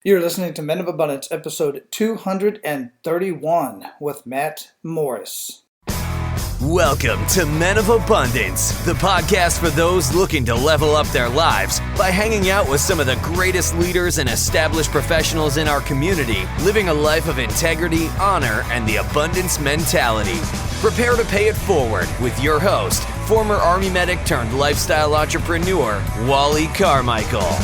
You're listening to Men of Abundance, episode 231 with Matt Morris. Welcome to Men of Abundance, the podcast for those looking to level up their lives by hanging out with some of the greatest leaders and established professionals in our community, living a life of integrity, honor, and the abundance mentality. Prepare to pay it forward with your host, former Army medic turned lifestyle entrepreneur, Wally Carmichael.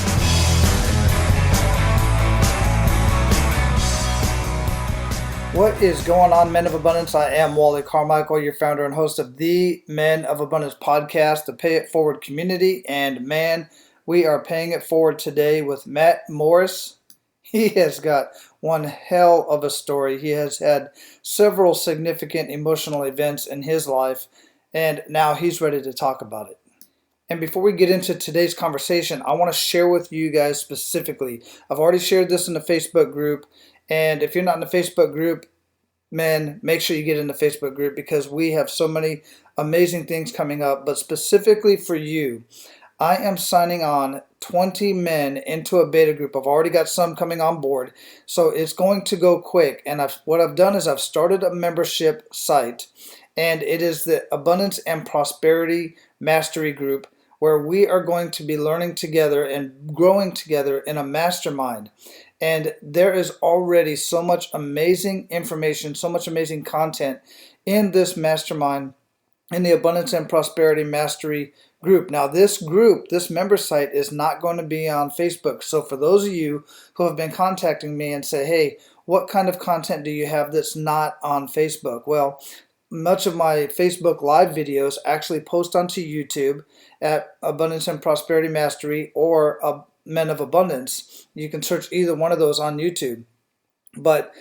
What is going on, Men of Abundance? I am Wally Carmichael, your founder and host of the Men of Abundance podcast, the Pay It Forward community. And man, we are paying it forward today with Matt Morris. He has got one hell of a story. He has had several significant emotional events in his life, and now he's ready to talk about it. And before we get into today's conversation, I want to share with you guys specifically. I've already shared this in the Facebook group. And if you're not in the Facebook group, man, make sure you get in the Facebook group because we have so many amazing things coming up. But specifically for you, I am signing on 20 men into a beta group. I've already got some coming on board, so it's going to go quick. And what I've done is I've started a membership site, and it is the Abundance and Prosperity Mastery Group, where we are going to be learning together and growing together in a mastermind. And there is already so much amazing information, so much amazing content in this mastermind, in the Abundance and Prosperity Mastery group. Now, this group, this member site is not going to be on Facebook. So for those of you who have been contacting me and say, hey, what kind of content do you have that's not on Facebook? Well, much of my Facebook live videos actually post onto YouTube at Abundance and Prosperity Mastery or Men of Abundance. You can search either one of those on YouTube. But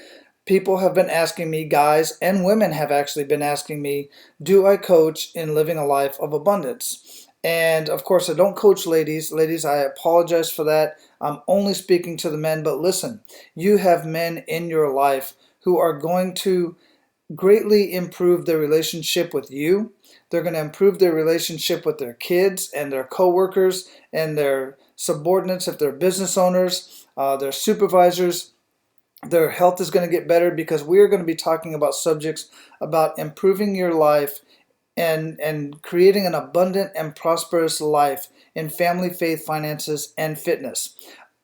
people have been asking me, guys and women have actually been asking me, do I coach in living a life of abundance? And of course, I don't coach ladies. Ladies, I apologize for that. I'm only speaking to the men. But listen, you have men in your life who are going to greatly improve their relationship with you. They're going to improve their relationship with their kids and their coworkers and their subordinates if they're business owners, their supervisors. Their health is going to get better because we're going to be talking about subjects about improving your life and creating an abundant and prosperous life in family, faith, finances, and fitness.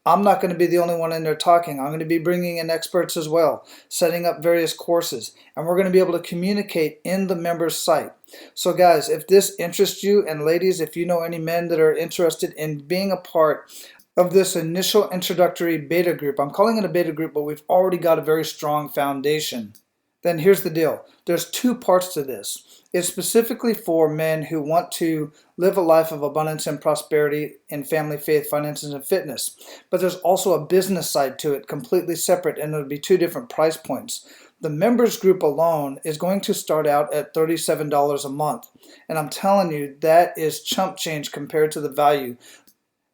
I'm not going to be the only one in there talking. I'm going to be bringing in experts as well, setting up various courses, and we're going to be able to communicate in the members site. So guys, if this interests you, and ladies, if you know any men that are interested in being a part of this initial introductory beta group, I'm calling it a beta group, but we've already got a very strong foundation. Then here's the deal. There's two parts to this. It's specifically for men who want to live a life of abundance and prosperity in family, faith, finances, and fitness. But there's also a business side to it, completely separate, and it'll be two different price points. The members group alone is going to start out at $37 a month. And I'm telling you, that is chump change compared to the value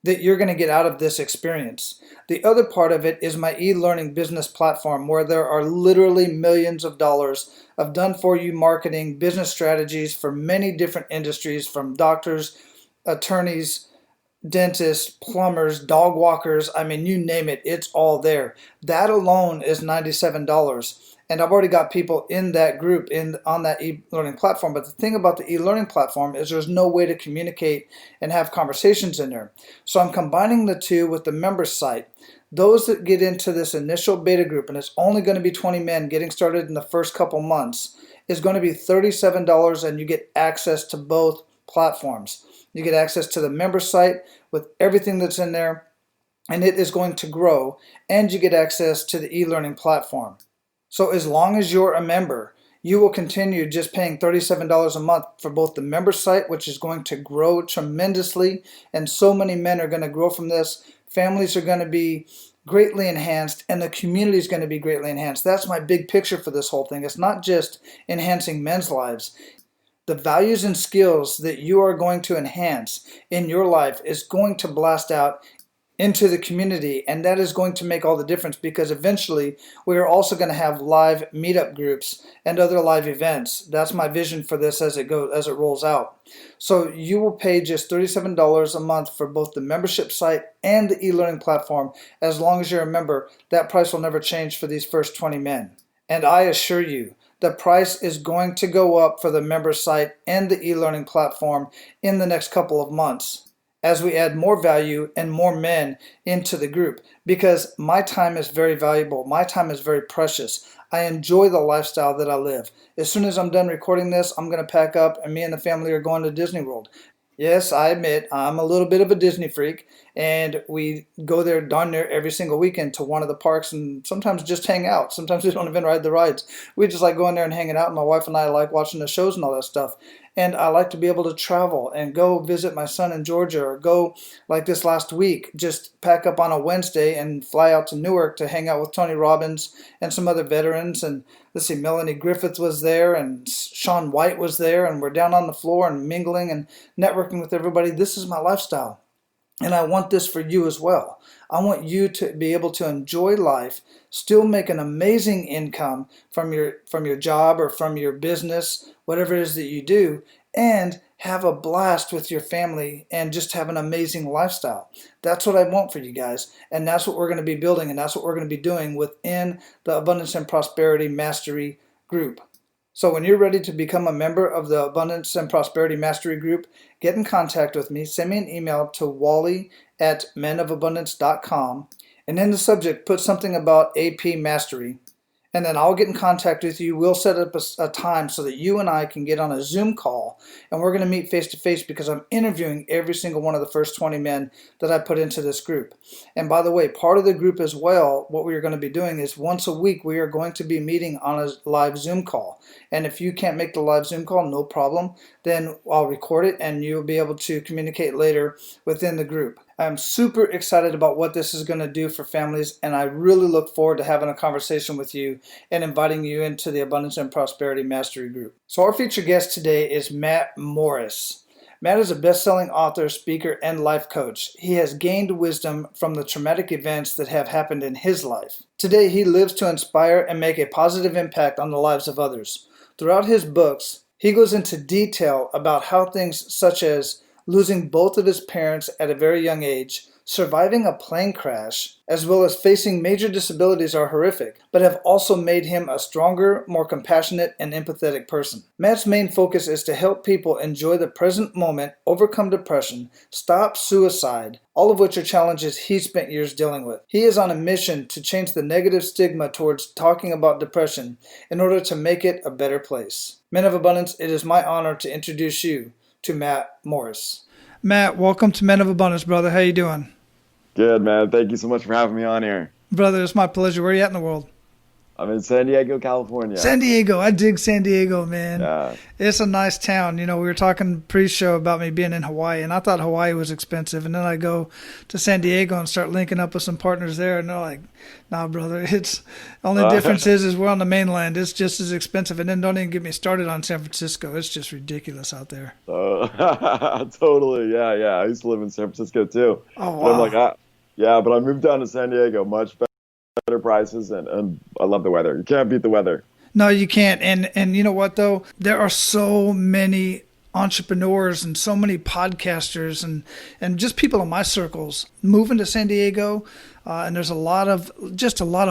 that you're going to get out of this experience. The other part of it is my e-learning business platform, where there are literally millions of dollars of done-for-you marketing, business strategies for many different industries, from doctors, attorneys, dentists, plumbers, dog walkers. I mean, you name it, it's all there. That alone is $97. And I've already got people in that group on that e-learning platform. But the thing about the e-learning platform is there's no way to communicate and have conversations in there. So I'm combining the two with the members site. Those that get into this initial beta group, and it's only going to be 20 men getting started in the first couple months, is going to be $37, and you get access to both platforms. You get access to the member site with everything that's in there, and it is going to grow, and you get access to the e-learning platform. So as long as you're a member, you will continue just paying $37 a month for both the member site, which is going to grow tremendously, and so many men are going to grow from this. Families are going to be greatly enhanced, and the community is going to be greatly enhanced. That's my big picture for this whole thing. It's not just enhancing men's lives. The values and skills that you are going to enhance in your life is going to blast out into the community, and that is going to make all the difference, because eventually we are also going to have live meetup groups and other live events. That's my vision for this as it rolls out. So you will pay just $37 a month for both the membership site and the e-learning platform. As long as you're a member, that price will never change for these first 20 men. And I assure you, the price is going to go up for the member site and the e-learning platform in the next couple of months as we add more value and more men into the group, because my time is very valuable. My time is very precious. I enjoy the lifestyle that I live. As soon as I'm done recording this, I'm going to pack up and me and the family are going to Disney World. Yes, I admit I'm a little bit of a Disney freak, and we go there darn near every single weekend to one of the parks and sometimes just hang out. Sometimes we don't even ride the rides. We just like going there and hanging out. My wife and I like watching the shows and all that stuff. And I like to be able to travel and go visit my son in Georgia, or go like this last week, just pack up on a Wednesday and fly out to Newark to hang out with Tony Robbins and some other veterans. And let's see, Melanie Griffith was there and Shaun White was there, and we're down on the floor and mingling and networking with everybody. This is my lifestyle. And I want this for you as well. I want you to be able to enjoy life, still make an amazing income from your job or from your business, whatever it is that you do, and have a blast with your family and just have an amazing lifestyle. That's what I want for you guys. And that's what we're going to be building, and that's what we're going to be doing within the Abundance and Prosperity Mastery group. So when you're ready to become a member of the Abundance and Prosperity Mastery Group, get in contact with me. Send me an email to wally@menofabundance.com, and in the subject, put something about AP Mastery. And then I'll get in contact with you. We'll set up a time so that you and I can get on a Zoom call, and we're going to meet face to face, because I'm interviewing every single one of the first 20 men that I put into this group. And by the way, part of the group as well, what we are going to be doing is once a week we are going to be meeting on a live Zoom call. And if you can't make the live Zoom call, no problem. Then I'll record it and you'll be able to communicate later within the group. I'm super excited about what this is going to do for families, and I really look forward to having a conversation with you and inviting you into the Abundance and Prosperity Mastery Group. So our featured guest today is Matt Morris. Matt is a best-selling author, speaker, and life coach. He has gained wisdom from the traumatic events that have happened in his life. Today, he lives to inspire and make a positive impact on the lives of others. Throughout his books, he goes into detail about how things such as losing both of his parents at a very young age, surviving a plane crash, as well as facing major disabilities are horrific, but have also made him a stronger, more compassionate, and empathetic person. Matt's main focus is to help people enjoy the present moment, overcome depression, stop suicide, all of which are challenges he spent years dealing with. He is on a mission to change the negative stigma towards talking about depression in order to make it a better place. Men of Abundance, it is my honor to introduce you to Matt Morris. Matt, welcome to Men of Abundance, brother. How you doing? Good, man. Thank you so much for having me on here. Brother, it's my pleasure. Where are you at in the world? I'm in San Diego, California. San Diego. I dig San Diego, man. Yeah. It's a nice town. You know, we were talking pre-show about me being in Hawaii, and I thought Hawaii was expensive. And then I go to San Diego and start linking up with some partners there, and they're like, nah, brother, it's only difference is we're on the mainland. It's just as expensive. And then don't even get me started on San Francisco. It's just ridiculous out there. Totally. Yeah. I used to live in San Francisco too. Oh, wow. But I'm like, but I moved down to San Diego, much better prices, and I love the weather. You can't beat the weather. No, you can't. And you know what, though? There are so many entrepreneurs and so many podcasters and just people in my circles moving to San Diego. And there's a lot of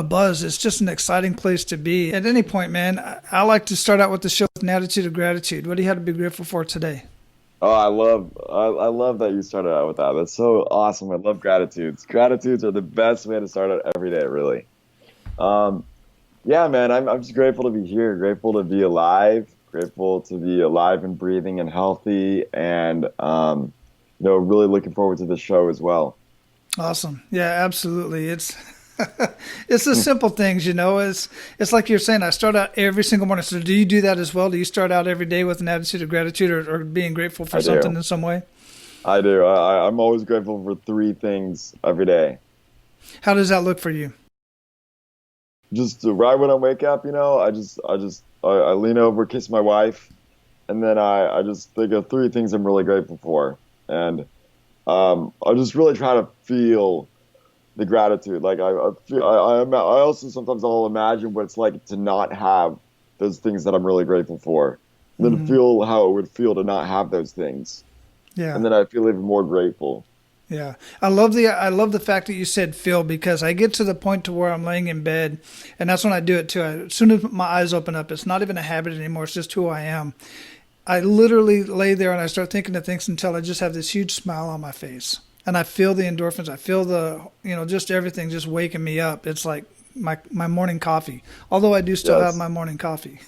buzz. It's just an exciting place to be. At any point, man, I like to start out with the show with an attitude of gratitude. What do you have to be grateful for today? Oh, I love that you started out with that. That's so awesome. I love gratitudes. Gratitudes are the best way to start out every day, really. Yeah, man, I'm just grateful to be here, grateful to be alive, grateful to be alive and breathing and healthy, and really looking forward to the show as well. Awesome. Yeah, absolutely. It's it's the simple things, you know. It's like you're saying, I start out every single morning. So do you do that as well? Do you start out every day with an attitude of gratitude or being grateful for something in some way? I do. I'm always grateful for 3 things every day. How does that look for you? Just right when I wake up, I lean over, kiss my wife, and then I just think of 3 things I'm really grateful for. And I just really try to feel the gratitude. Like I feel, I also sometimes I'll imagine what it's like to not have those things that I'm really grateful for, and then Hmm. feel how it would feel to not have those things, Yeah. and then I feel even more grateful. Yeah, I love the fact that you said feel, because I get to the point to where I'm laying in bed, and that's when I do it too. As soon as my eyes open up, it's not even a habit anymore. It's just who I am. I literally lay there and I start thinking of things until I just have this huge smile on my face, and I feel the endorphins. I feel just everything just waking me up. It's like my morning coffee. Although I do still have Yes, my morning coffee.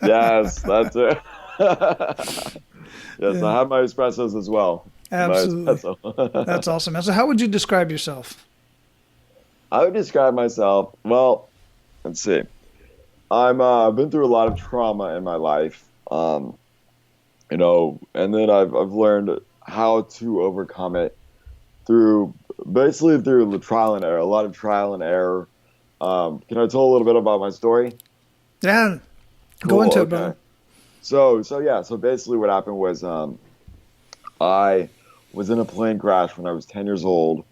yes, that's it. Yes, Yeah, I have my espressos as well. My absolutely. espresso. That's awesome. So, how would you describe yourself? I would describe myself, well, let's see. I've been through a lot of trauma in my life. And then I've learned how to overcome it through basically through the trial and error, a lot of trial and error. Can I tell a little bit about my story? Yeah, go Cool. into it, Okay. brother. So yeah. So basically, what happened was I was in a plane crash when I was 10 years old.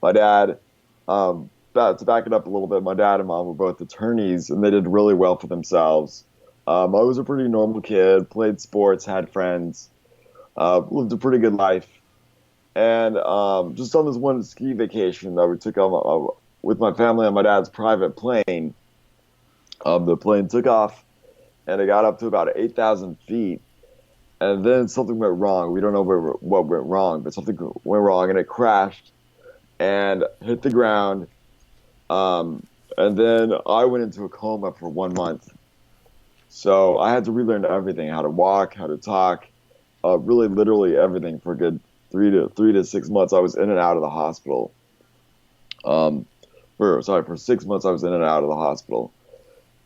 My dad, to back it up a little bit, my dad and mom were both attorneys, and they did really well for themselves. I was a pretty normal kid, played sports, had friends, lived a pretty good life. And just on this one ski vacation that we took on with my family on my dad's private plane, the plane took off and it got up to about 8,000 feet. And then something went wrong. We don't know what went wrong, but something went wrong and it crashed and hit the ground. And then I went into a coma for 1 month. So I had to relearn everything, how to walk, how to talk, really literally everything for a good 3 to 6 months. I was in and out of the hospital. For 6 months I was in and out of the hospital.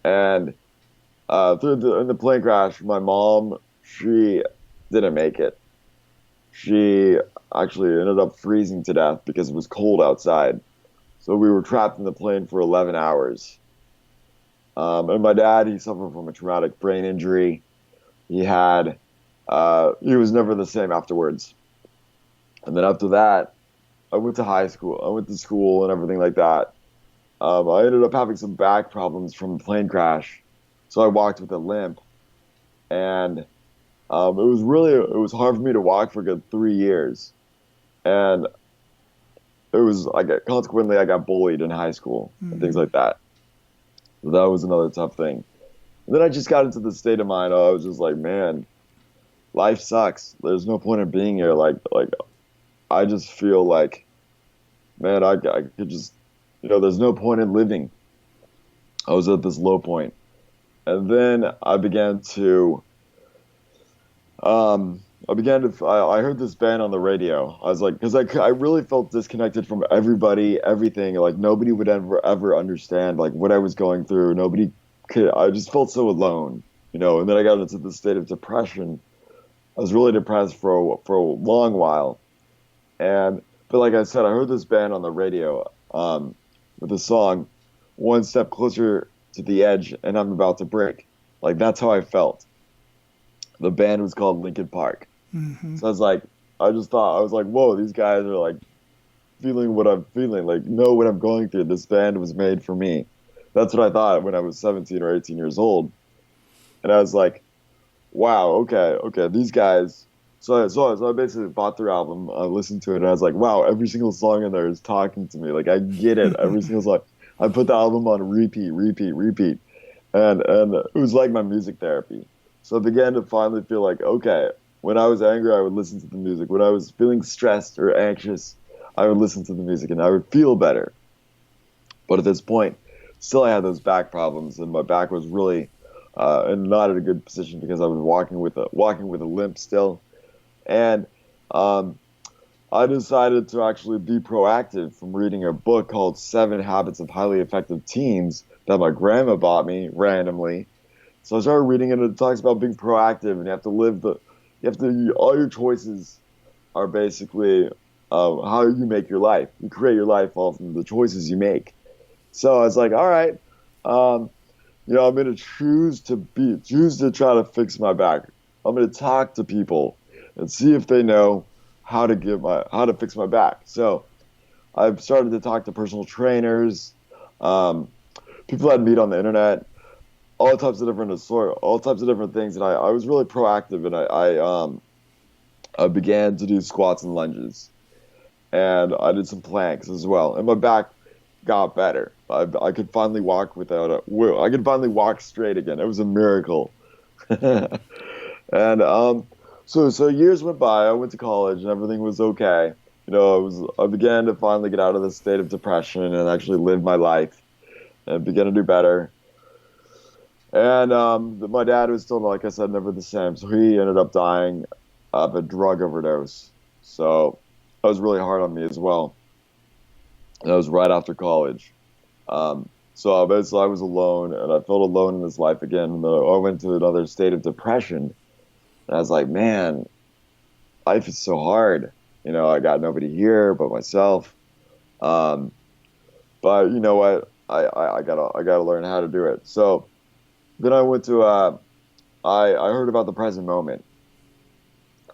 And in the plane crash, my mom, she didn't make it. She actually ended up freezing to death because it was cold outside. So we were trapped in the plane for 11 hours. And my dad, he suffered from a traumatic brain injury. He was never the same afterwards. And then after that, I went to high school. I went to school and everything like that. I ended up having some back problems from the plane crash. So I walked with a limp. And it was hard for me to walk for a good 3 years. And consequently, I got bullied in high school and things like that. So that was another tough thing. And then I just got into the state of mind. I was just like, man, life sucks. There's no point in being here. Like I just feel like, man, I could just, there's no point in living. I was at this low point. And then I began to, I heard this band on the radio. I was like, because I really felt disconnected from everybody, everything. Like nobody would ever understand like what I was going through. Nobody could. I just felt so alone, And then I got into this state of depression. I was really depressed for a long while, but like I said, I heard this band on the radio with the song "One Step Closer to the Edge," and I'm about to break. Like that's how I felt. The band was called Linkin Park. Hmm. So I was like, whoa, these guys are like feeling what I'm feeling, like know what I'm going through. This band was made for me. That's what I thought when I was 17 or 18 years old. And I was like, wow, okay, these guys. So I basically bought their album, I listened to it, and I was like, wow, every single song in there is talking to me. Like I get it, every single song. I put the album on repeat, and it was like my music therapy. So I began to finally feel like, okay, when I was angry, I would listen to the music. When I was feeling stressed or anxious, I would listen to the music and I would feel better. But at this point, still I had those back problems and my back was really and not in a good position because I was walking with a limp still. And I decided to actually be proactive from reading a book called 7 Habits of Highly Effective Teens that my grandma bought me randomly. So I started reading it, and it talks about being proactive, and all your choices are basically how you make your life. You create your life all from the choices you make. So I was like, all right, I'm going to choose to try to fix my back. I'm going to talk to people and see if they know how to fix my back. So I've started to talk to personal trainers, um, people I'd meet on the internet, all types of different things. And I was really proactive, and I began to do squats and lunges, and I did some planks as well. And my back got better. I could finally walk without a wheel. I could finally walk straight again. It was a miracle. And so years went by. I went to college and everything was okay. I began to finally get out of the state of depression and actually live my life and began to do better. And my dad was still, like I said, never the same. So he ended up dying of a drug overdose. So that was really hard on me as well. And that was right after college. So basically I was alone, and I felt alone in this life again. And I went to another state of depression. And I was like, man, life is so hard. I got nobody here but myself. But you know what? I gotta learn how to do it. So then I went to I heard about the present moment.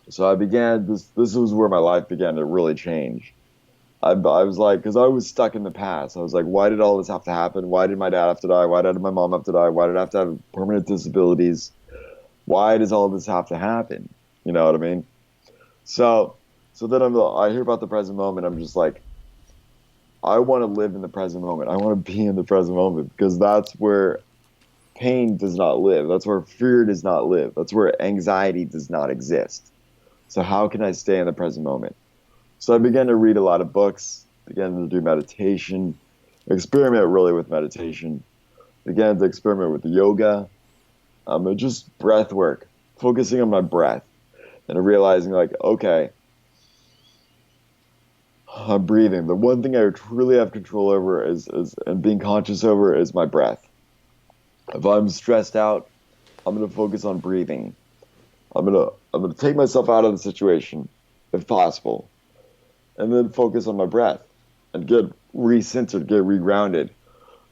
So I began this was where my life began to really change. I was like, because I was stuck in the past. I was like, why did all this have to happen? Why did my dad have to die? Why did my mom have to die? Why did I have to have permanent disabilities? Why does all this have to happen? You know what I mean? So then I hear about the present moment. I'm just like, I want to live in the present moment. I want to be in the present moment, because that's where pain does not live. That's where fear does not live. That's where anxiety does not exist. So how can I stay in the present moment? So I began to read a lot of books, began to do meditation, experiment really with meditation, began to experiment with yoga, just breath work, focusing on my breath, and realizing like, okay, I'm breathing. The one thing I truly have control over is and being conscious over is my breath. If I'm stressed out, I'm gonna focus on breathing. I'm gonna take myself out of the situation, if possible, and then focus on my breath and get re-centered, get re-grounded.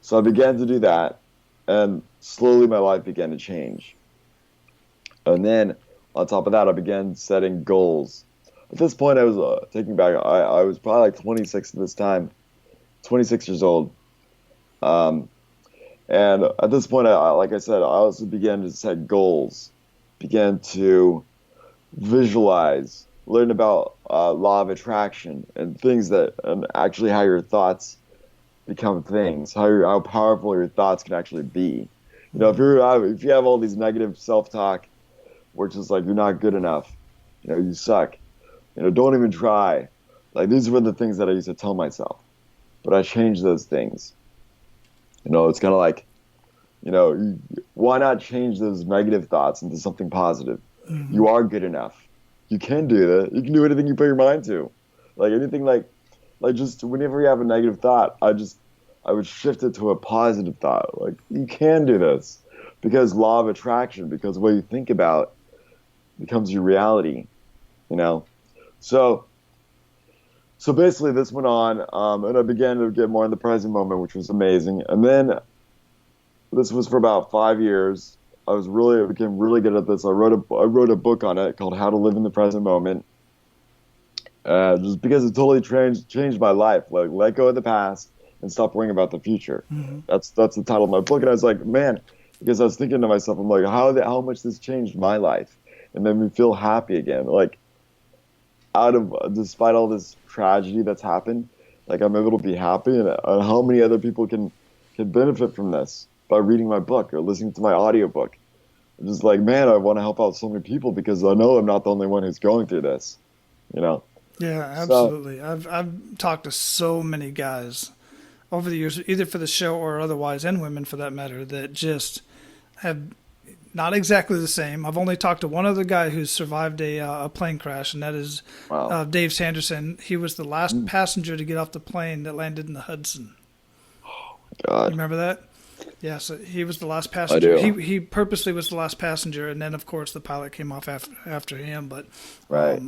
So I began to do that, and slowly my life began to change. And then on top of that, I began setting goals. At this point, I was taking back. I was probably like 26 at this time, 26 years old. And at this point, like I said, I also began to set goals, began to visualize, learn about law of attraction and things and actually how your thoughts become things, how powerful your thoughts can actually be. If you have all these negative self-talk, where it's just like you're not good enough, you suck, don't even try. Like, these were the things that I used to tell myself, but I changed those things. It's kind of like, why not change those negative thoughts into something positive? Mm-hmm. You are good enough. You can do that. You can do anything you put your mind to. Like anything, like just whenever you have a negative thought, I would shift it to a positive thought. Like, you can do this, because law of attraction, because what you think about becomes your reality, So basically this went on, and I began to get more in the present moment, which was amazing. And then this was for about 5 years. I became really good at this. I wrote a book on it called How to Live in the Present Moment. Just because it totally changed my life. Like, let go of the past and stop worrying about the future. Mm-hmm. That's the title of my book. And I was like, man, because I was thinking to myself, I'm like, how much this changed my life and made me feel happy again. Like, despite all this tragedy that's happened, like, I'm able to be happy, and how many other people can benefit from this by reading my book or listening to my audiobook. I'm just like, man, I want to help out so many people, because I know I'm not the only one who's going through this, Yeah, absolutely. So, I've talked to so many guys over the years, either for the show or otherwise, and women for that matter, that just have not exactly the same. I've only talked to one other guy who's survived a plane crash, and that is Dave Sanderson. He was the last passenger to get off the plane that landed in the Hudson. Oh, my God. You remember that? Yeah, so he was the last passenger. I do. He purposely was the last passenger, and then, of course, the pilot came off after him. But right.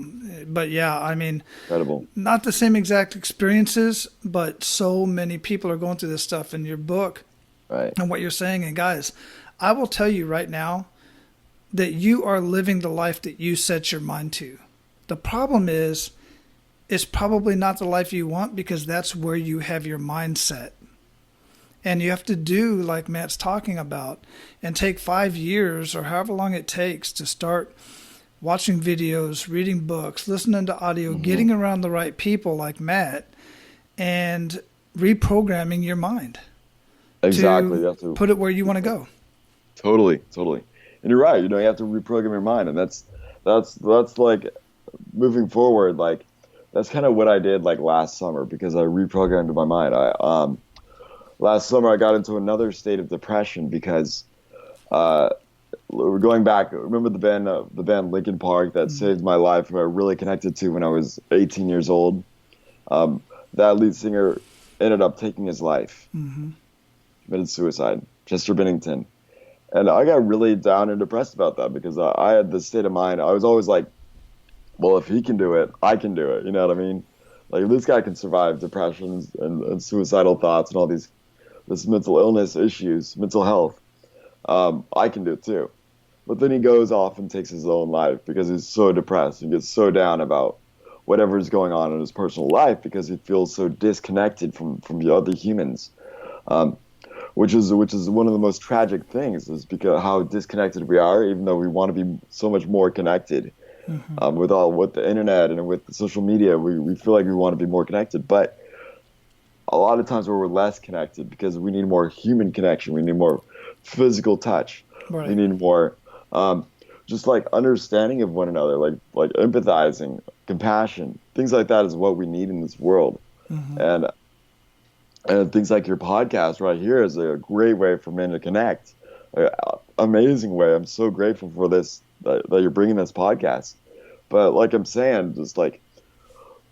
But yeah, I mean, incredible. Not the same exact experiences, but so many people are going through this stuff in your book, right? And what you're saying. And guys, I will tell you right now that you are living the life that you set your mind to. The problem is it's probably not the life you want, because that's where you have your mindset. And you have to do like Matt's talking about and take 5 years or however long it takes to start watching videos, reading books, listening to audio, getting around the right people like Matt, and reprogramming your mind. Exactly. To You have to put it where you want to go. totally. And you're right. You know, you have to reprogram your mind, and that's like moving forward. Like that's kind of what I did like last summer because I reprogrammed my mind. I last summer I got into another state of depression because we're going back. Remember the band Linkin Park that saved my life, who I really connected to when I was 18 years old. That lead singer ended up taking his life, committed suicide, Chester Bennington. And I got really down and depressed about that because I had this state of mind. I was always like, well, if he can do it, I can do it. You know what I mean? Like, if this guy can survive depressions and suicidal thoughts and all this mental illness issues, mental health, I can do it too. But then he goes off and takes his own life because he's so depressed and gets so down about whatever is going on in his personal life because he feels so disconnected from the other humans. Which is one of the most tragic things, is because how disconnected we are, even though we want to be so much more connected. With the internet and with the social media, we feel like we want to be more connected, but a lot of times we're less connected because we need more human connection. We need more physical touch. Right. We need more just like understanding of one another, like empathizing, compassion, things like that is what we need in this world. And things like your podcast right here is a great way for men to connect. Amazing way. I'm so grateful for this, that you're bringing this podcast. But like I'm saying, just like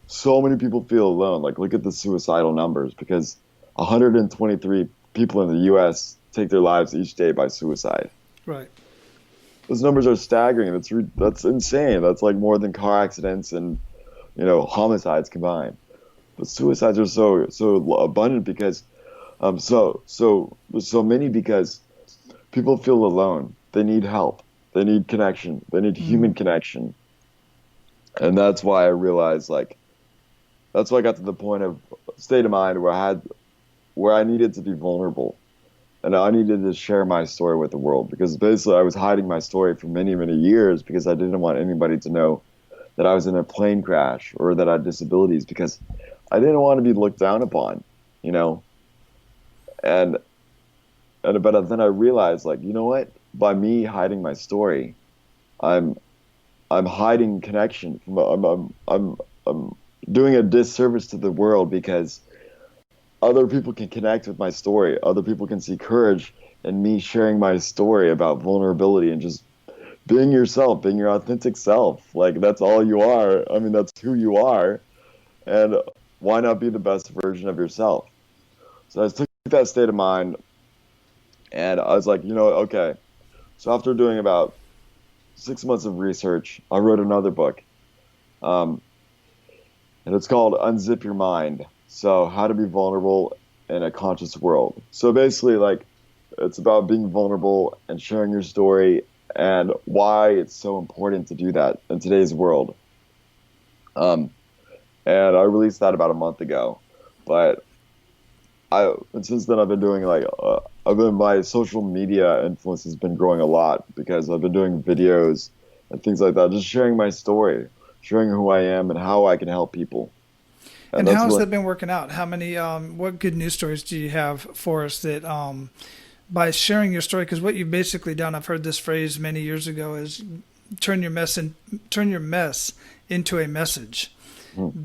so many people feel alone. Like look at the suicidal numbers, because 123 people in the U.S. take their lives each day by suicide. Right. Those numbers are staggering. That's insane. That's like more than car accidents and homicides combined. But suicides are so abundant because so many because people feel alone. They need help. They need connection. They need human connection. And that's why I realized that's why I got to the point of state of mind where I needed to be vulnerable. And I needed to share my story with the world, because basically I was hiding my story for many, many years because I didn't want anybody to know that I was in a plane crash or that I had disabilities, because I didn't want to be looked down upon, and but then I realized, like, you know what? By me hiding my story, I'm hiding connection. I'm doing a disservice to the world, because other people can connect with my story. Other people can see courage in me sharing my story about vulnerability and just being yourself, being your authentic self. Like, that's all you are. I mean, that's who you are. And why not be the best version of yourself? So I took that state of mind, and I was like, okay. So after doing about 6 months of research, I wrote another book. And it's called Unzip Your Mind. So how to be vulnerable in a conscious world. So basically, like, it's about being vulnerable and sharing your story and why it's so important to do that in today's world. And I released that about a month ago, but since then I've been doing my social media influence has been growing a lot, because I've been doing videos and things like that, just sharing my story, sharing who I am and how I can help people. And how has that been working out? How many, what good news stories do you have for us that, by sharing your story, because what you've basically done, I've heard this phrase many years ago, is turn your mess into a message.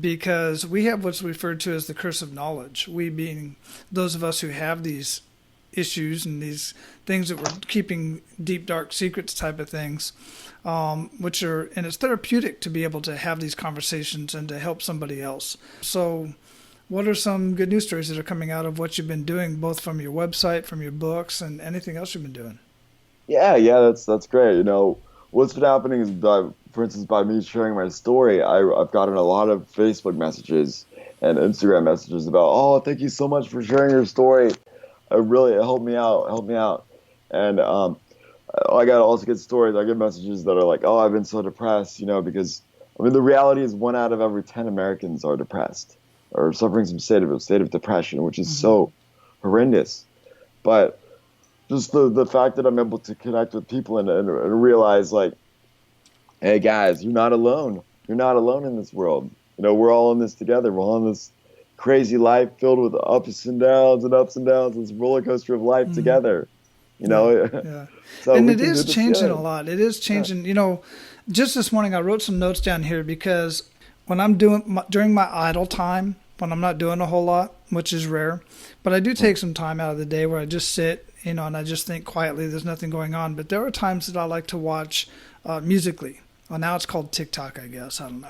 Because we have what's referred to as the curse of knowledge. We being those of us who have these issues and these things that we're keeping deep, dark secrets type of things, and it's therapeutic to be able to have these conversations and to help somebody else. So what are some good news stories that are coming out of what you've been doing, both from your website, from your books, and anything else you've been doing? Yeah, that's great. What's been happening is, for instance, by me sharing my story, I've gotten a lot of Facebook messages and Instagram messages about, oh, thank you so much for sharing your story. It really helped me out. And I also get stories. I get messages that are like, oh, I've been so depressed, because I mean, the reality is 1 out of every 10 Americans are depressed or suffering some state of depression, which is Mm-hmm. so horrendous. But just the fact that I'm able to connect with people and realize, like, hey guys, you're not alone. You're not alone in this world. We're all in this together. We're all in this crazy life filled with ups and downs, this roller coaster of life Mm-hmm. together. You Yeah, know, yeah. so And we it can do is this changing a good. lot. It is Yeah. changing. Just this morning I wrote some notes down here because when I'm during my idle time, when I'm not doing a whole lot, which is rare, but I do take some time out of the day where I just sit, and I just think quietly. There's nothing going on. But there are times that I like to watch Musically. Well, now it's called TikTok, I guess. I don't know.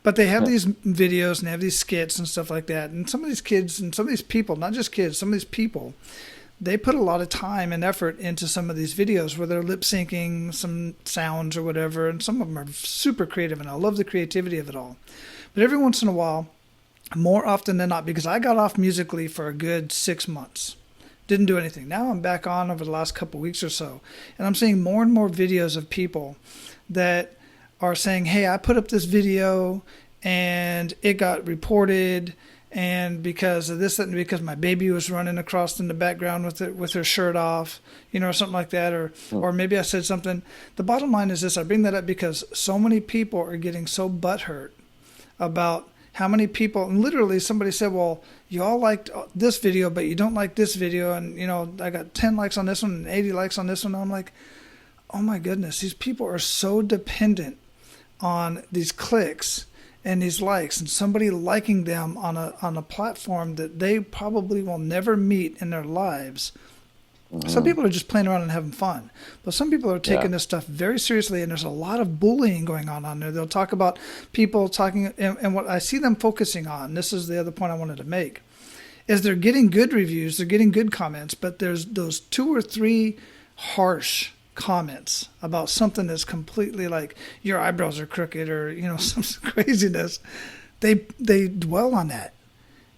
But they have these videos and they have these skits and stuff like that. And some of these kids and some of these people, not just kids, some of these people, they put a lot of time and effort into some of these videos where they're lip syncing some sounds or whatever. And some of them are super creative, and I love the creativity of it all. But every once in a while, more often than not, because I got off Musically for a good 6 months, didn't do anything. Now I'm back on over the last couple of weeks or so, and I'm seeing more and more videos of people that are saying, hey, I put up this video and it got reported, and because of this, and because my baby was running across in the background with her shirt off, or something like that, or maybe I said something. The bottom line is this: I bring that up because so many people are getting so butthurt about how many people, and literally somebody said, well, you all liked this video, but you don't like this video, and I got 10 likes on this one and 80 likes on this one. And I'm like, oh my goodness, these people are so dependent on these clicks and these likes and somebody liking them on a platform that they probably will never meet in their lives. Mm-hmm. Some people are just playing around and having fun, but some people are taking this stuff very seriously, and there's a lot of bullying going on there. They'll talk about people talking, and what I see them focusing on, this is the other point I wanted to make, is they're getting good reviews, they're getting good comments, but there's those 2 or 3 harsh comments about something that's completely like your eyebrows are crooked or some craziness. They dwell on that,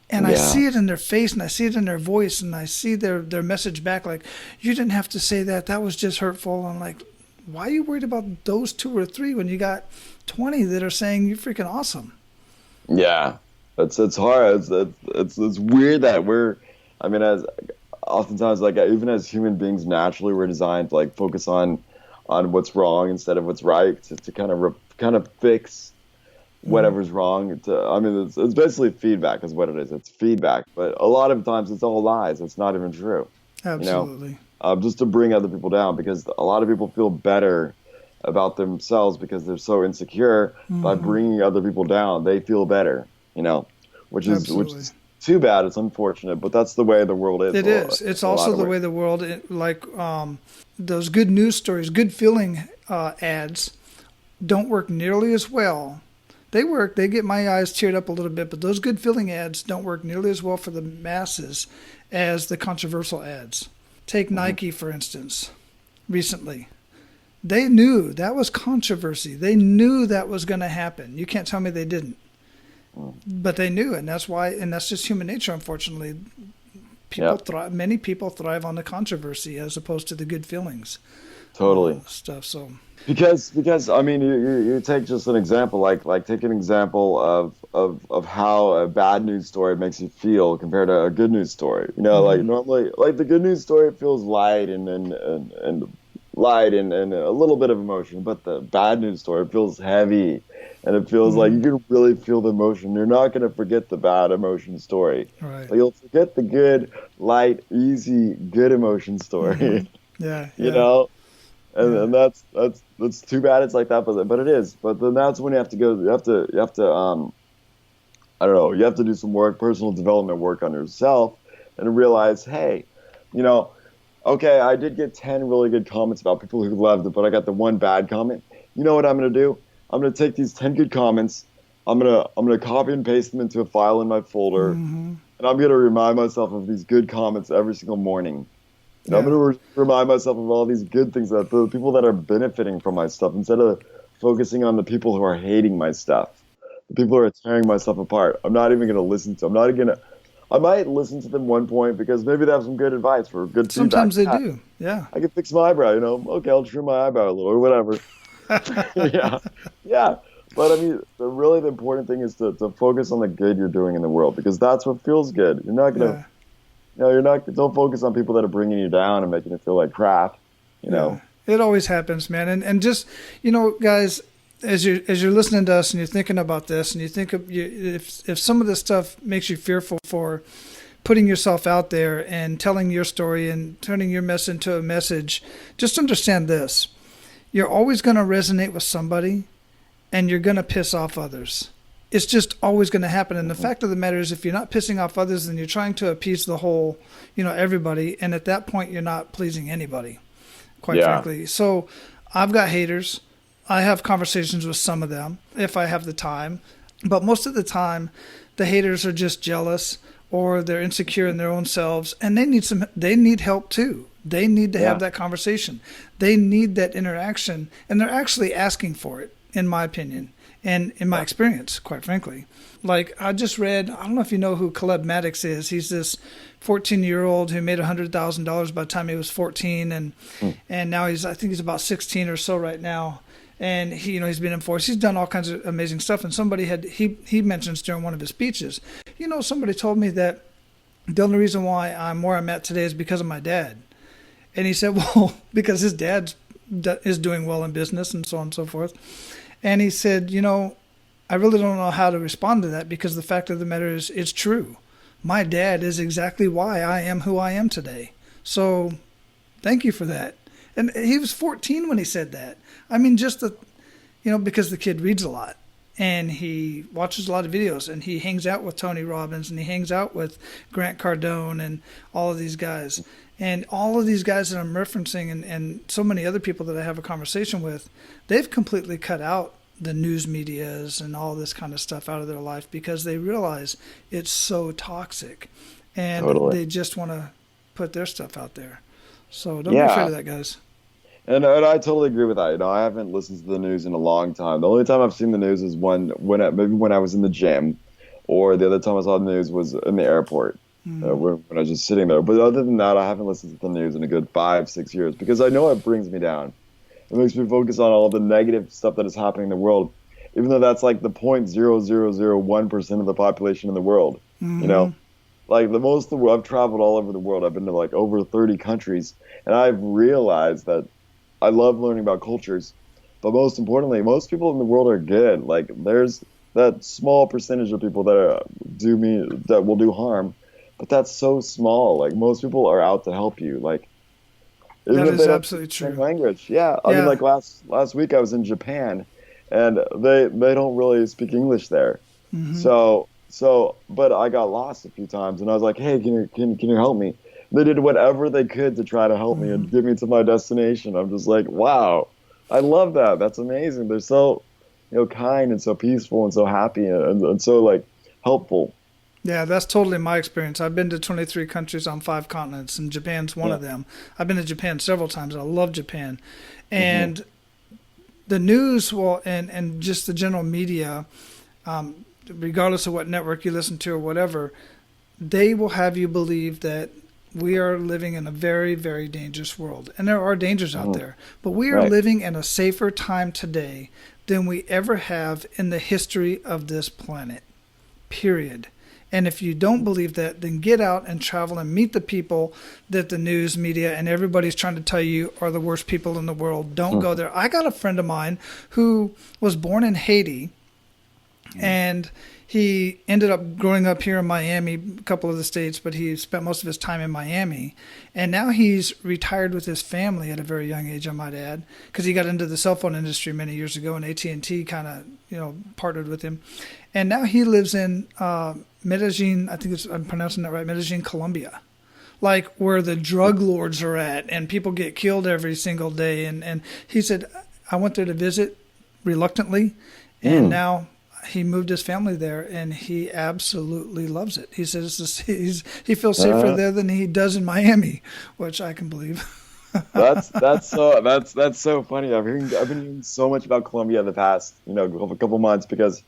and I see it in their face, and I see it in their voice, and I see their message back like, you didn't have to say that was just hurtful. I'm like, why are you worried about those 2 or 3 when you got 20 that are saying you're freaking awesome? Yeah, it's hard. It's weird that as oftentimes, like, even as human beings, naturally we're designed to, like, focus on what's wrong instead of what's right, to kind of fix whatever's wrong. It's basically feedback is what it is. It's feedback, but a lot of times it's all lies. It's not even true. Absolutely. Just to bring other people down, because a lot of people feel better about themselves because they're so insecure. By bringing other people down, they feel better. Which is too bad. It's unfortunate, but that's the way the world is. It is. It's also the way the world, like those good news stories, good feeling ads don't work nearly as well. They work. They get my eyes teared up a little bit, but those good feeling ads don't work nearly as well for the masses as the controversial ads. Take Nike, for instance, recently. They knew that was controversy. They knew that was going to happen. You can't tell me they didn't. But they knew, and that's why, and that's just human nature, unfortunately. Many people thrive on the controversy as opposed to the good feelings. Totally. Stuff. So because you take just an example, like take an example of how a bad news story makes you feel compared to a good news story. Like normally, like the good news story feels light and light and a little bit of emotion, but the bad news story feels heavy. And it feels like you can really feel the emotion. You're not going to forget the bad emotion story. Right. But you'll forget the good, light, easy, good emotion story. Yeah. And that's too bad it's like that, but it is. But then that's when you have to go. You have to I don't know. You have to do some work, personal development work on yourself, and realize, hey, okay, I did get 10 really good comments about people who loved it, but I got the one bad comment. You know what I'm going to do? I'm going to take these 10 good comments, I'm going to copy and paste them into a file in my folder, and I'm going to remind myself of these good comments every single morning. And I'm going to remind myself of all these good things, that the people that are benefiting from my stuff, instead of focusing on the people who are hating my stuff, the people who are tearing my stuff apart. I'm not even going to listen to them. I might listen to them one point because maybe they have some good advice for good feedback. Sometimes they do. Yeah. I can fix my eyebrow, Okay, I'll trim my eyebrow a little or whatever. Yeah. But I mean, the important thing is to focus on the good you're doing in the world, because that's what feels good. You're not gonna, Yeah, don't focus on people that are bringing you down and making you feel like crap, you yeah. know? It always happens, man. And just guys, as you're listening to us and you're thinking about this, and you think of if some of this stuff makes you fearful for putting yourself out there and telling your story and turning your mess into a message, just understand this: you're always going to resonate with somebody, and you're going to piss off others. It's just always going to happen. And the fact of the matter is, if you're not pissing off others, then you're trying to appease the whole, everybody. And at that point, you're not pleasing anybody, quite Yeah, frankly. So I've got haters. I have conversations with some of them if I have the time. But most of the time, the haters are just jealous or they're insecure in their own selves, and they need help too. They need to have yeah, that conversation. They need that interaction, and they're actually asking for it, in my opinion, and in my experience, quite frankly. Like I just read, I don't know if you know who Caleb Maddox is. He's this 14-year-old who made $100,000 by the time he was 14, and now I think he's about 16 or so right now. And he's been enforced. He's done all kinds of amazing stuff. And he mentions during one of his speeches, somebody told me that the only reason why I'm where I'm at today is because of my dad. And he said, well, because his dad is doing well in business and so on and so forth. And he said, I really don't know how to respond to that, because the fact of the matter is it's true. My dad is exactly why I am who I am today. So thank you for that. And he was 14 when he said that. I mean, because the kid reads a lot and he watches a lot of videos and he hangs out with Tony Robbins and he hangs out with Grant Cardone and all of these guys. And all of these guys that I'm referencing and so many other people that I have a conversation with, they've completely cut out the news medias and all this kind of stuff out of their life because they realize it's so toxic and totally. they just want to put their stuff out there. So don't be afraid Yeah. of that, guys. And I totally agree with that. I haven't listened to the news in a long time. The only time I've seen the news is maybe when I was in the gym, or the other time I saw the news was in the airport, when I was just sitting there. But other than that, I haven't listened to the news in a good 5, 6 years, because I know it brings me down. It makes me focus on all the negative stuff that is happening in the world, even though that's like the 0.0001% of the population in the world. You know, like I've traveled all over the world. I've been to like over 30 countries, and I've realized that I love learning about cultures, but most importantly, most people in the world are good. Like there's that small percentage of people that will do harm, but that's so small. Like most people are out to help you. Like even That if they is don't speak absolutely the same true. language. Yeah, I mean, Yeah. like last week I was in Japan, and they don't really speak English there. But I got lost a few times, and I was like, hey, can you help me? They did whatever they could to try to help me and get me to my destination. I'm just like, wow, I love that. That's amazing. They're so, kind and so peaceful and so happy and so like helpful. Yeah, that's totally my experience. I've been to 23 countries on 5 continents, and Japan's one Yeah. of them. I've been to Japan several times. I love Japan. Hmm. And the news, well, and just the general media, regardless of what network you listen to or whatever, they will have you believe that we are living in a very, very dangerous world. And there are dangers out Hmm. there. But we are Right. living in a safer time today than we ever have in the history of this planet, period. And if you don't believe that, then get out and travel and meet the people that the news media and everybody's trying to tell you are the worst people in the world. Don't go there. I got a friend of mine who was born in Haiti, and he ended up growing up here in Miami, a couple of the states, but he spent most of his time in Miami. And now he's retired with his family at a very young age, I might add, because he got into the cell phone industry many years ago, and AT&T kind of, partnered with him. And now he lives in Medellin, I'm pronouncing that right, Medellin, Colombia, like where the drug lords are at, and people get killed every single day. And he said, I went there to visit reluctantly, and now he moved his family there, and he absolutely loves it. He says he feels safer there than he does in Miami, which I can believe. That's so funny. I've been hearing so much about Colombia in the past, couple months, because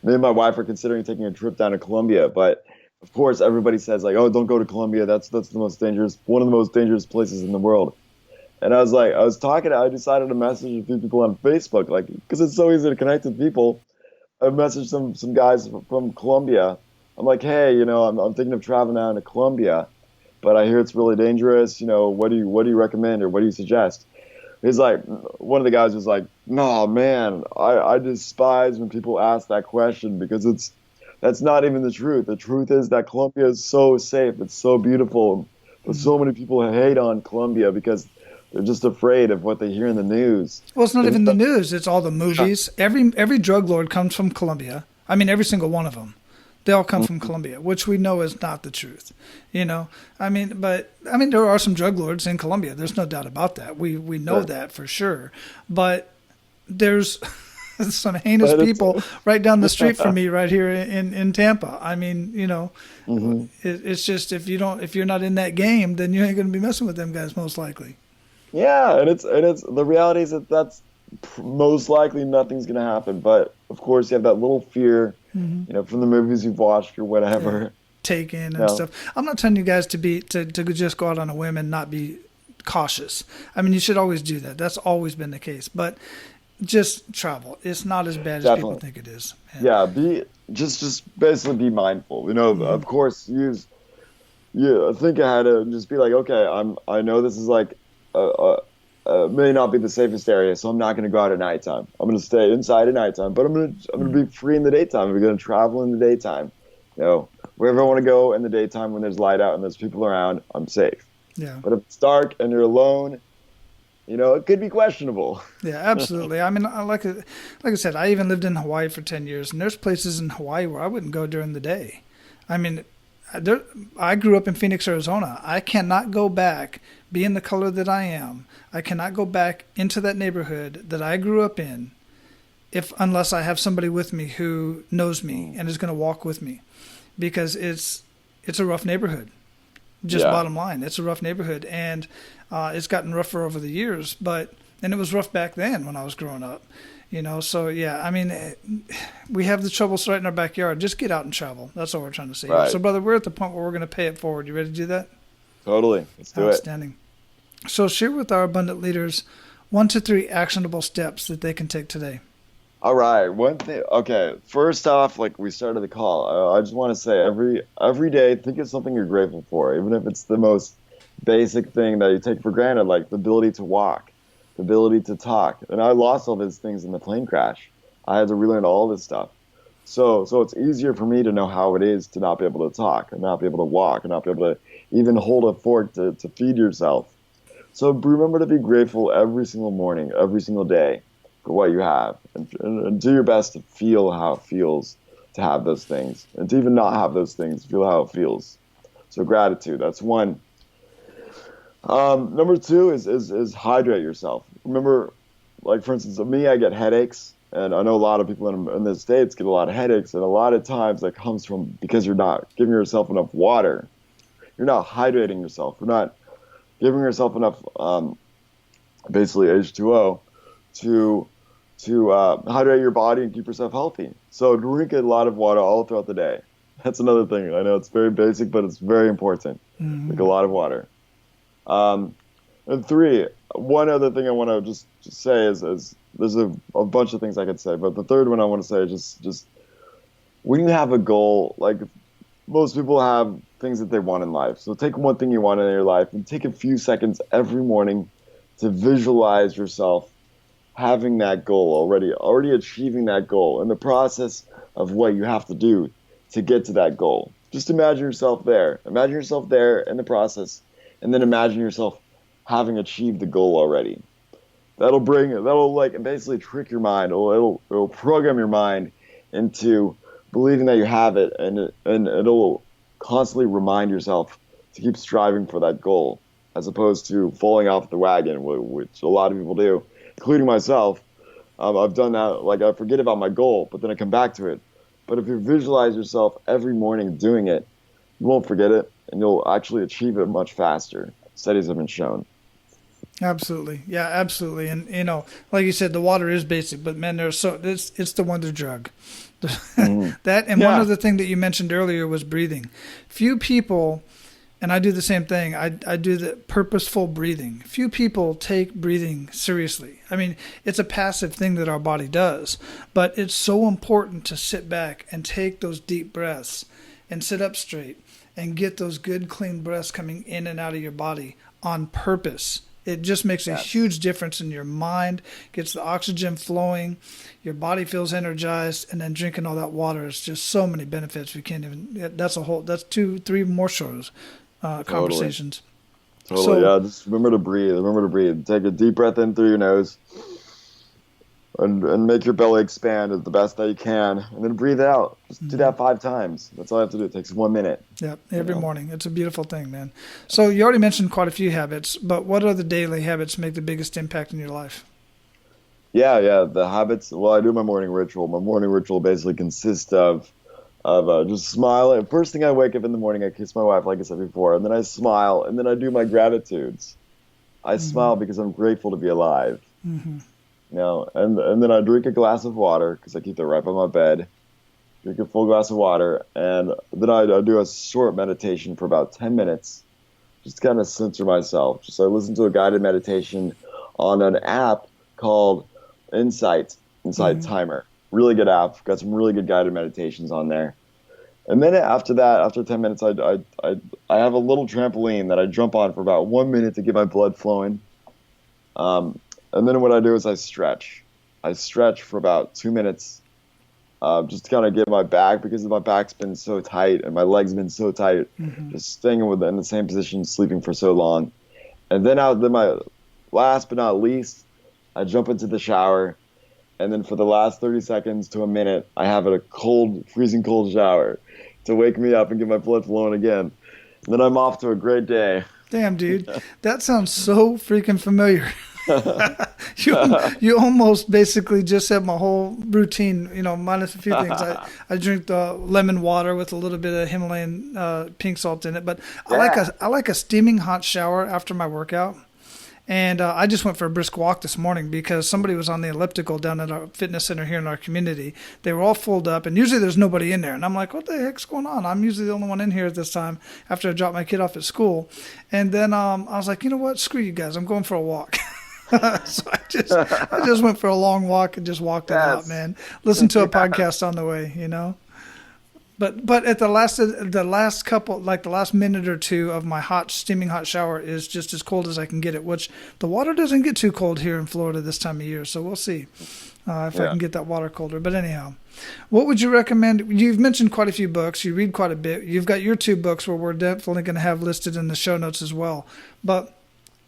me and my wife are considering taking a trip down to Colombia. But of course, everybody says like, "Oh, don't go to Colombia. That's one of the most dangerous places in the world." And I decided to message a few people on Facebook, like, because it's so easy to connect with people. I messaged some guys from Colombia. I'm like, hey, I'm thinking of traveling down to Colombia, but I hear it's really dangerous. What do you recommend, or what do you suggest? He's like, one of the guys was like, no, man, I despise when people ask that question, because that's not even the truth. The truth is that Colombia is so safe. It's so beautiful. But so many people hate on Colombia because they're just afraid of what they hear in the news. Well, it's not even the news. It's all the movies. Every drug lord comes from Colombia. I mean, every single one of them. They all come from Colombia, which we know is not the truth. There are some drug lords in Colombia. There's no doubt about that. We know that for sure. But there's some heinous people right down the street from me right here in Tampa. I mean, it's just if you're not in that game, then you ain't going to be messing with them guys most likely. Yeah, and it's the reality is that's most likely nothing's going to happen. But of course, you have that little fear, from the movies you've watched or whatever. Yeah. Taken and stuff. I'm not telling you guys to just go out on a whim and not be cautious. I mean, you should always do that. That's always been the case. But just travel. It's not as bad as people think it is. Yeah, just basically be mindful. Of course, think ahead and just be like, okay, I know this is like may not be the safest area, so I'm not going to go out at nighttime. I'm going to stay inside at nighttime, but I'm going to be free in the daytime. I'm going to travel in the daytime. Wherever I want to go in the daytime when there's light out and there's people around, I'm safe. Yeah. But if it's dark and you're alone, it could be questionable. Yeah, absolutely. I mean, like I said, I even lived in Hawaii for 10 years, and there's places in Hawaii where I wouldn't go during the day. I mean, I grew up in Phoenix, Arizona. I cannot go back, being the color that I am. I cannot go back into that neighborhood that I grew up in unless I have somebody with me who knows me and is going to walk with me, because it's a rough neighborhood. Bottom line, it's a rough neighborhood, and it's gotten rougher over the years. And it was rough back then when I was growing up. So yeah, I mean, we have the troubles right in our backyard. Just get out and travel. That's all we're trying to say. Right. So, brother, we're at the point where we're going to pay it forward. You ready to do that? Totally. Let's do it. Outstanding. So share with our abundant leaders 1 to 3 actionable steps that they can take today. All right. One thing. Okay. First off, like we started the call, I just want to say every day, think of something you're grateful for, even if it's the most basic thing that you take for granted, like the ability to walk, the ability to talk. And I lost all these things in the plane crash. I had to relearn all this stuff. So it's easier for me to know how it is to not be able to talk and not be able to walk and not be able to even hold a fork to feed yourself. So remember to be grateful every single morning, every single day for what you have, and do your best to feel how it feels to have those things, and to even not have those things, feel how it feels. So gratitude, that's one. Number 2 is hydrate yourself. Remember, like for instance, me, I get headaches, and I know a lot of people in the States get a lot of headaches, and a lot of times that comes from because you're not giving yourself enough water. You're not hydrating yourself. You're not giving yourself enough, basically H2O, to hydrate your body and keep yourself healthy. So drink a lot of water all throughout the day. That's another thing. I know it's very basic, but it's very important. Drink a lot of water. And 3, one other thing I want to just say is there's a bunch of things I could say, but the third one I want to say is just when you have a goal, like most people have things that they want in life. So take one thing you want in your life and take a few seconds every morning to visualize yourself having that goal already achieving that goal, and the process of what you have to do to get to that goal. Just imagine yourself there. Imagine yourself there in the process, and then imagine yourself having achieved the goal already. That'll like basically trick your mind. It'll program your mind into believing that you have it, and it'll constantly remind yourself to keep striving for that goal, as opposed to falling off the wagon, which a lot of people do, including myself. I've done that. Like, I forget about my goal, but then I come back to it. But if you visualize yourself every morning doing it, you won't forget it, and you'll actually achieve it much faster. Studies have been shown. Absolutely. Yeah, absolutely. And, like you said, the water is basic, but man, it's the wonder drug. That, and one other thing that you mentioned earlier was breathing. Few people And I do the same thing. I do the purposeful breathing. Few people take breathing seriously. I mean, it's a passive thing that our body does, but it's so important to sit back and take those deep breaths and sit up straight and get those good, clean breaths coming in and out of your body on purpose. It just makes a huge difference in your mind, gets the oxygen flowing, your body feels energized, and then drinking all that water is just so many benefits. We can't even, that's 2-3 more shows, conversations. Totally, yeah. Just remember to breathe. Remember to breathe. Take a deep breath in through your nose and make your belly expand as the best that you can. And then breathe out. Just do that 5 times. That's all you have to do. It takes 1 minute. Yep, every morning. It's a beautiful thing, man. So you already mentioned quite a few habits, but what other daily habits make the biggest impact in your life? Yeah. The habits. Well, I do my morning ritual. My morning ritual basically consists of just smiling. First thing I wake up in the morning, I kiss my wife, like I said before, and then I smile, and then I do my gratitudes. I smile because I'm grateful to be alive. Mm-hmm. And then I drink a glass of water because I keep it right by my bed. Drink a full glass of water, and then I do a short meditation for about 10 minutes, just to kind of center myself. Just I listen to a guided meditation on an app called Insight Timer. Really good app. Got some really good guided meditations on there. And then after that, after 10 minutes, I have a little trampoline that I jump on for about 1 minute to get my blood flowing. And then what I do is I stretch. I stretch for about 2 minutes, just to kind of get my back, because my back's been so tight and my legs been so tight, just staying in the same position, sleeping for so long. And then my last but not least, I jump into the shower. And then for the last 30 seconds to a minute, I have a cold, freezing cold shower to wake me up and get my blood flowing again. And then I'm off to a great day. Damn, dude. That sounds so freaking familiar. You almost basically just said my whole routine, minus a few things. I drink the lemon water with a little bit of Himalayan pink salt in it. But I like a steaming hot shower after my workout. And I just went for a brisk walk this morning because somebody was on the elliptical down at our fitness center here in our community. They were all full up, and usually there's nobody in there. And I'm like, what the heck's going on? I'm usually the only one in here at this time after I drop my kid off at school. And then I was like, you know what? Screw you guys. I'm going for a walk. So I just went for a long walk and just walked it out, man. Listen to a podcast on the way, But at the last couple, like the last minute or two of my steaming hot shower is just as cold as I can get it, which the water doesn't get too cold here in Florida this time of year. So we'll see if I can get that water colder. But anyhow, what would you recommend? You've mentioned quite a few books. You read quite a bit. You've got your 2 books where we're definitely going to have listed in the show notes as well. But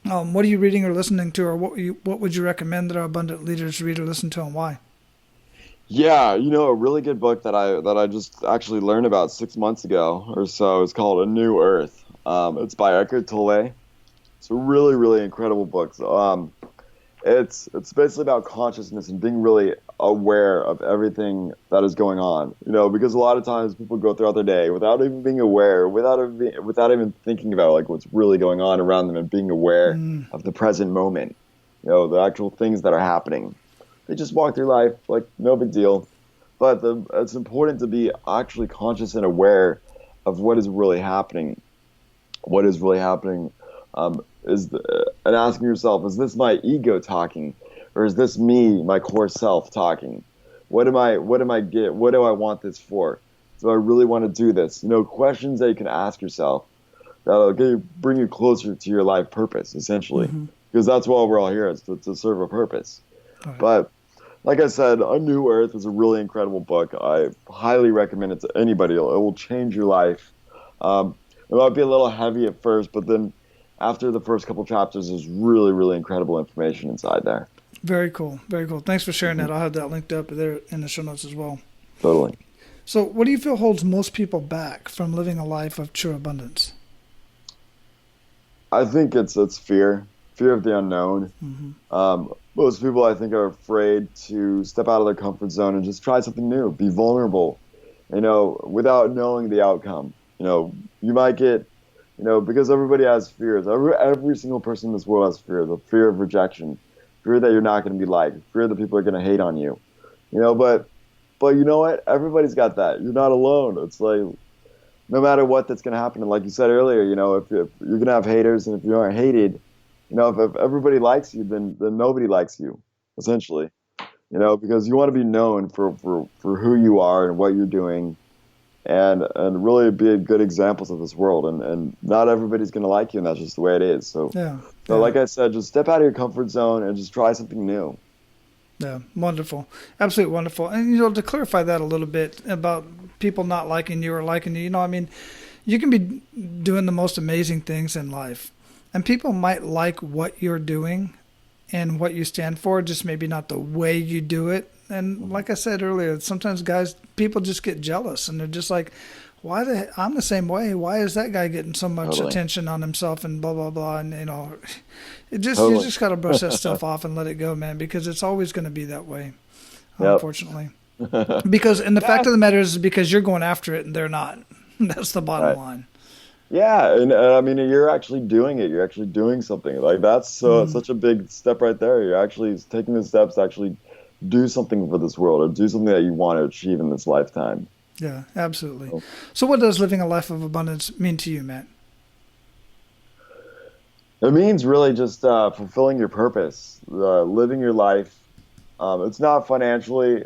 what are you reading or listening to, or what would you recommend that our abundant leaders read or listen to, and why? Yeah, a really good book that I just actually learned about 6 months ago or so is called A New Earth. It's by Eckhart Tolle. It's a really, really incredible book. It's basically about consciousness and being really aware of everything that is going on. Because a lot of times people go throughout their day without even being aware, without even thinking about like what's really going on around them and being aware of the present moment. The actual things that are happening. They just walk through life like no big deal. But it's important to be actually conscious and aware of what is really happening. What is really happening and asking yourself, is this my ego talking, or is this me, my core self talking? What do I want this for? Do I really want to do this? Questions that you can ask yourself that'll bring you closer to your life purpose, essentially, because that's why we're all here, is to serve a purpose. Right. But like I said, A New Earth is a really incredible book. I highly recommend it to anybody. It will change your life. It might be a little heavy at first, but then after the first couple chapters, there's really, really incredible information inside there. Very cool. Very cool. Thanks for sharing that. I'll have that linked up there in the show notes as well. Totally. So what do you feel holds most people back from living a life of true abundance? I think it's fear of the unknown. Most people, I think, are afraid to step out of their comfort zone and just try something new, be vulnerable, without knowing the outcome. You might get, because everybody has fears. Every single person in this world has fear. The fear of rejection, fear that you're not going to be liked, fear that people are going to hate on you. But you know what? Everybody's got that. You're not alone. It's like, no matter what that's going to happen. And like you said earlier, if you're going to have haters, and if you aren't hated, if everybody likes you, then nobody likes you, essentially. Because you want to be known for who you are and what you're doing, and really be good examples of this world. And not everybody's going to like you, and that's just the way it is. So, Yeah. so like I said, just step out of your comfort zone and just try something new. Yeah, wonderful. Absolutely wonderful. And, to clarify that a little bit about people not liking you or liking you, you can be doing the most amazing things in life, and people might like what you're doing and what you stand for, just maybe not the way you do it. And like I said earlier, sometimes people just get jealous, and they're just like, I'm the same way. Why is that guy getting so much attention on himself and blah, blah, blah. And, you just got to brush that stuff off and let it go, man, because it's always going to be that way, unfortunately. And the fact of the matter is because you're going after it and they're not. That's the bottom line. Yeah. And I mean, you're actually doing it. You're actually doing something. Like, that's such a big step right there. You're actually taking the steps to actually do something for this world, or do something that you want to achieve in this lifetime. Yeah, absolutely. So what does living a life of abundance mean to you, Matt? It means really just fulfilling your purpose, living your life. It's not financially.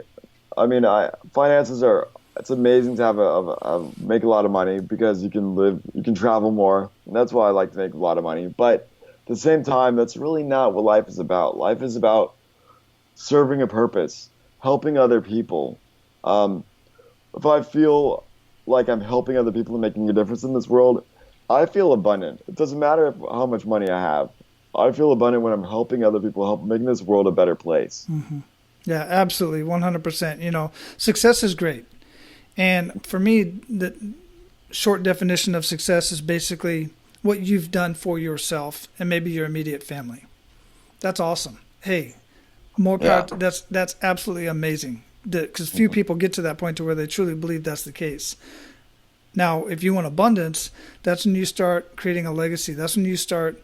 I mean, finances are. It's amazing to have make a lot of money, because you can travel more. And that's why I like to make a lot of money. But at the same time, that's really not what life is about. Life is about serving a purpose, helping other people. If I feel like I'm helping other people and making a difference in this world, I feel abundant. It doesn't matter how much money I have. I feel abundant when I'm helping other people, making this world a better place. Mm-hmm. Yeah, absolutely, 100%. Success is great. And for me, the short definition of success is basically what you've done for yourself and maybe your immediate family. That's awesome. Hey, more power. That's absolutely amazing. Because few people get to that point to where they truly believe that's the case. Now, if you want abundance, that's when you start creating a legacy. That's when you start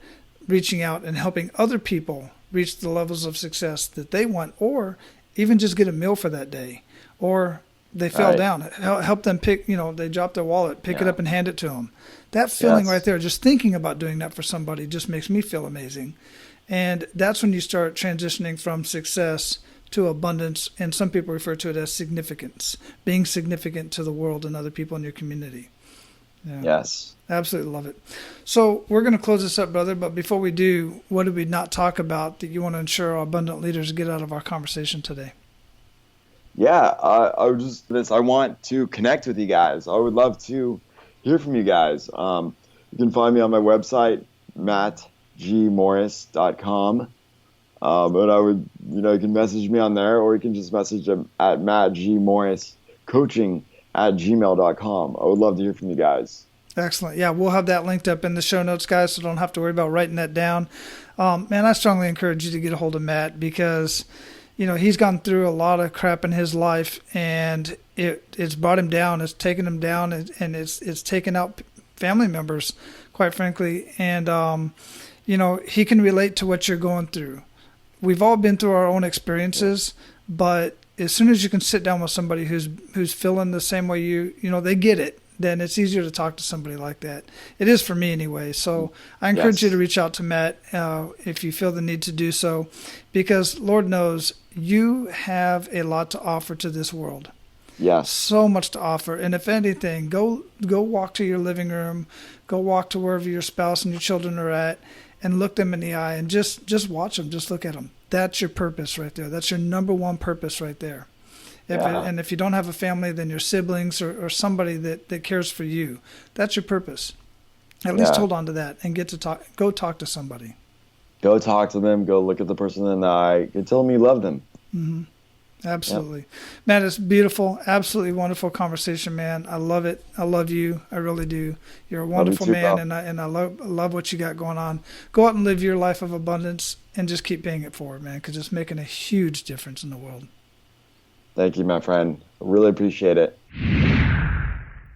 reaching out and helping other people reach the levels of success that they want, or even just get a meal for that day, or they fell down. Help them pick, they drop their wallet, pick it up and hand it to them. That feeling right there, just thinking about doing that for somebody just makes me feel amazing. And that's when you start transitioning from success to abundance, and some people refer to it as significance, being significant to the world and other people in your community. Yeah. Yes. Absolutely love it. So we're going to close this up, brother, but before we do, what did we not talk about that you want to ensure our abundant leaders get out of our conversation today? Yeah, I want to connect with you guys. I would love to hear from you guys. You can find me on my website, mattgmorris.com. But I would, you can message me on there, or you can just message them at mattgmorriscoaching@gmail.com. I would love to hear from you guys. Excellent. Yeah, we'll have that linked up in the show notes, guys, so don't have to worry about writing that down. Man, I strongly encourage you to get a hold of Matt, because, he's gone through a lot of crap in his life, and it's brought him down. It's taken him down, and it's taken out family members, quite frankly. And, he can relate to what you're going through. We've all been through our own experiences, but as soon as you can sit down with somebody who's feeling the same way they get it, then it's easier to talk to somebody like that. It is for me anyway. So I encourage you to reach out to Matt if you feel the need to do so, because Lord knows you have a lot to offer to this world. Yes. So much to offer. And if anything, go walk to your living room, go walk to wherever your spouse and your children are at, and look them in the eye and just watch them, just look at them. That's your purpose right there. That's your number one purpose right there. And if you don't have a family, then your siblings or somebody that cares for you. That's your purpose. At least hold on to that and go talk to somebody. Go talk to them. Go look at the person in the eye. And tell them you love them. Mm-hmm. Absolutely. Yep. Man, it's beautiful. Absolutely wonderful conversation, man. I love it. I love you. I really do. You're a wonderful man, and I love what you got going on. Go out and live your life of abundance and just keep paying it forward, man, because it's making a huge difference in the world. Thank you, my friend. I really appreciate it.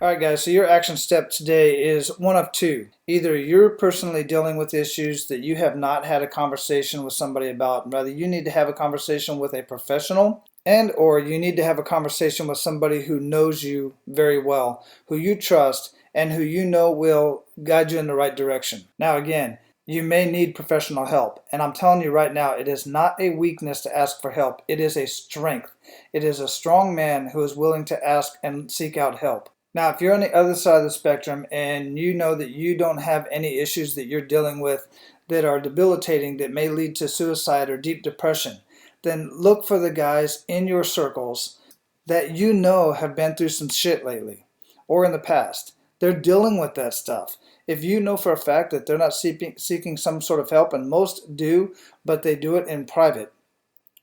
All right, guys, so your action step today is one of two. Either you're personally dealing with issues that you have not had a conversation with somebody about, rather you need to have a conversation with a professional, or you need to have a conversation with somebody who knows you very well, who you trust, and who you know will guide you in the right direction. Now again, you may need professional help, and I'm telling you right now, it is not a weakness to ask for help. It is a strength. It is a strong man who is willing to ask and seek out help. Now, if you're on the other side of the spectrum and you know that you don't have any issues that you're dealing with that are debilitating, that may lead to suicide or deep depression, then look for the guys in your circles that you know have been through some shit lately or in the past. They're dealing with that stuff. If you know for a fact that they're not seeking some sort of help, and most do, but they do it in private,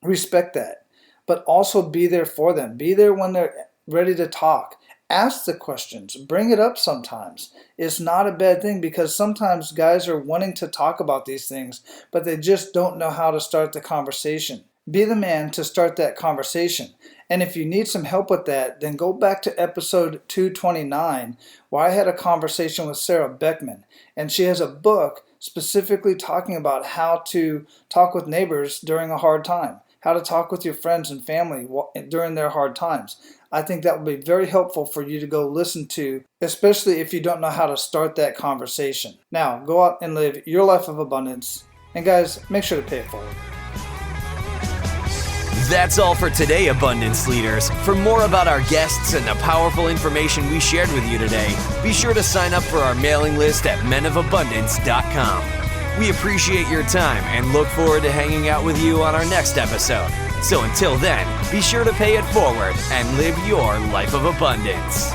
respect that. But also be there for them. Be there when they're ready to talk. Ask the questions. Bring it up sometimes. It's not a bad thing, because sometimes guys are wanting to talk about these things, but they just don't know how to start the conversation. Be the man to start that conversation. And if you need some help with that, then go back to episode 229, where I had a conversation with Sarah Beckman. And she has a book specifically talking about how to talk with neighbors during a hard time, how to talk with your friends and family during their hard times. I think that would be very helpful for you to go listen to, especially if you don't know how to start that conversation. Now, go out and live your life of abundance. And guys, make sure to pay it forward. That's all for today, Abundance Leaders. For more about our guests and the powerful information we shared with you today, be sure to sign up for our mailing list at menofabundance.com. We appreciate your time and look forward to hanging out with you on our next episode. So until then, be sure to pay it forward and live your life of abundance.